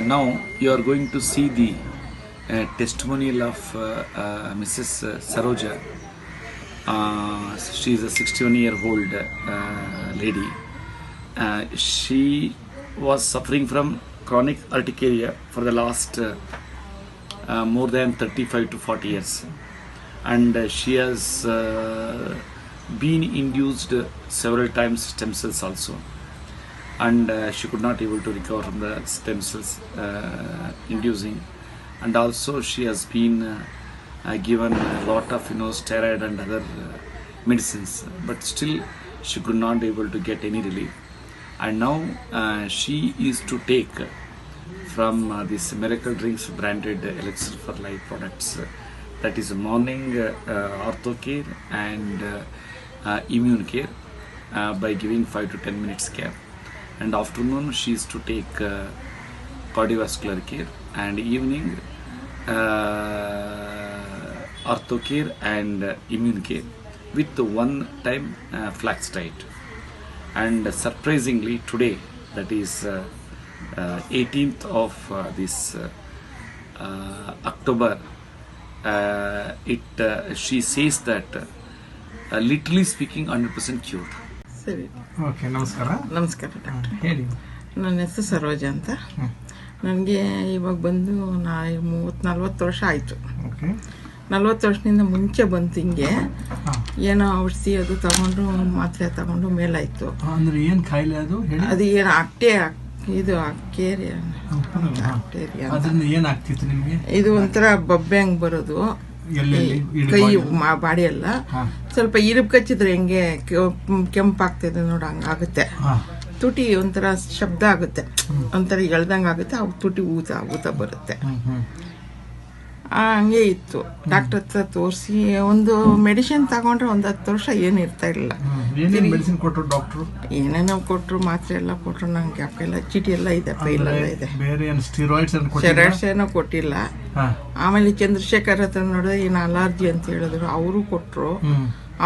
Now you are going to see the testimonial of Mrs. Saroja. She is a 61-year-old lady. She was suffering from chronic urticaria for the last more than 35 to 40 years, and she has been induced several times stem cells also, and she could not able to recover from the stem cells inducing, and also she has been given a lot of steroid and other medicines, but still she could not able to get any relief. And now she is to take from this Miracle Drinks branded Elixir for Life products, that is morning ortho care and immune care by giving 5 to 10 minutes care, and afternoon she is to take cardiovascular care, and evening ortho care and immune care with one time flax diet. And surprisingly today, that is 18th of this October, she says that literally speaking 100% cured. ಸರಿ, okay. ನಮಸ್ಕಾರ. ನಮಸ್ಕಾರ ಡಾಕ್ಟ್ರೆ. ಹೇಳಿ. ನನ್ನ ಹೆಸರು ಸರೋಜ ಅಂತ. ನನಗೆ ಇವಾಗ ಬಂದು 30-40 ವರ್ಷ ಆಯಿತು. ಓಕೆ. 40 ವರ್ಷದಿಂದ ಮುಂಚೆ ಬಂತು ಹಿಂಗೆ, ಏನೋ ಔಷಧಿ ಅದು ತಗೊಂಡು ಮಾತ್ರೆ ತಗೊಂಡು ಮೇಲಾಯ್ತು. ಅಂದ್ರೆ ಏನು ಕಾಯಿಲೆ ಅದು ಹೇಳಿ? ಅದು ಏನು ಇದು ಅಕ್ಟೇರಿಯಾ. ಅದರಿಂದ ಏನಾಗ್ತಿತ್ತು ನಿಮಗೆ? ಇದು ಒಂಥರ ಬಬ್ಬೆ ಹಂಗೆ ಬರೋದು, ಕೈ ಬಾಡಿ ಎಲ್ಲ ಸ್ವಲ್ಪ ಇರುಬ್ ಕಚ್ಚಿದ್ರೆ ಹೆಂಗೆ ಕೆಂಪಾಗ್ತಿದೆ ನೋಡಿ, ಹಂಗಾಗುತ್ತೆ. ತುಟಿ ಒಂಥರ ಶಬ್ದ ಆಗುತ್ತೆ, ಒಂಥರ ಎಳ್ದಂಗೆ ಆಗುತ್ತೆ, ಅವು ತುಟಿ ಊತ ಬರುತ್ತೆ. ಹಂಗೆ ಇತ್ತು. ಡಾಕ್ಟರ್ ಹತ್ರ ತೋರಿಸಿ ಒಂದು ಮೆಡಿಸಿನ್ ತಗೊಂಡ್ರೆ 10 ವರ್ಷ ಏನು ಇರ್ತಾ ಇಲ್ಲ. ಏನೇನೋ ಕೊಟ್ಟರು, ಮಾತ್ರೆ ಎಲ್ಲ ಕೊಟ್ಟರು, ನಂಗೆ ಯಾಕೆಲ್ಲ ಚೀಟಿ ಎಲ್ಲ ಇದೆ, ಫೈಲ್ ಎಲ್ಲ ಇದೆ. ಸ್ಟೆರಾಯ್ಡ್ಸ್ ಏನೋ ಕೊಟ್ಟಿಲ್ಲ. ಆಮೇಲೆ ಚಂದ್ರಶೇಖರ್ ಹತ್ರ ನೋಡಿದ್ರೆ ಏನು ಅಲರ್ಜಿ ಅಂತ ಹೇಳಿದ್ರು, ಅವರು ಕೊಟ್ಟರು.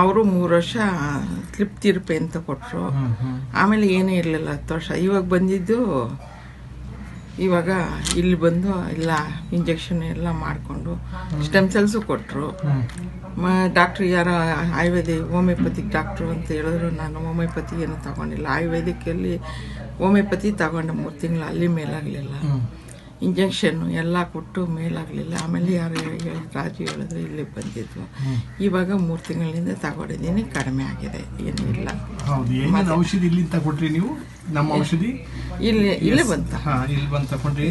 ಅವರು 3 ವರ್ಷ ಸ್ಲಿಪ್ ತಿರುಪೆ ಅಂತ ಕೊಟ್ಟರು. ಆಮೇಲೆ ಏನೂ ಇರಲಿಲ್ಲ 10 ವರ್ಷ. ಇವಾಗ ಬಂದಿದ್ದು, ಇವಾಗ ಇಲ್ಲಿ ಬಂದು ಎಲ್ಲ ಇಂಜೆಕ್ಷನ್ ಎಲ್ಲ ಮಾಡಿಕೊಂಡು ಸ್ಟೆಮ್ ಸೆಲ್ಸು ಕೊಟ್ಟರು. ಡಾಕ್ಟ್ರು ಯಾರೋ ಆಯುರ್ವೇದಿಕ್ ಹೋಮಿಯೋಪತಿಕ್ ಡಾಕ್ಟ್ರು ಅಂತ ಹೇಳಿದ್ರು. ನಾನು ಹೋಮಿಯೋಪತಿ ಏನೂ ತಗೊಂಡಿಲ್ಲ, ಆಯುರ್ವೇದಿಕಲ್ಲಿ ಹೋಮಿಯೋಪತಿ ತಗೊಂಡೆ 3 ತಿಂಗಳು, ಅಲ್ಲಿ ಮೇಲಾಗಲಿಲ್ಲ. ಇಂಜೆಕ್ಷನ್ನು ಎಲ್ಲ ಕೊಟ್ಟು ಮೇಲಾಗಲಿಲ್ಲ. ಆಮೇಲೆ ಯಾರು ರಾಜು ಹೇಳಿದ್ರು, ಇಲ್ಲಿಗೆ ಬಂದಿದ್ವು. ಇವಾಗ 3 ತಿಂಗಳಿಂದ ತಗೊಂಡಿದ್ದೀನಿ, ಕಡಿಮೆ ಆಗಿದೆ, ಏನೂ ಇಲ್ಲ. ಔಷಧಿ ಇಲ್ಲಿ ತಗೊಂಡ್ರಿ ನೀವು? ನಮ್ಮ ಔಷಧಿ ಇಲ್ಲಿ ಬಂತ ಇಲ್ಲಿ ಬಂದು ತಗೊಂಡ್ರಿ.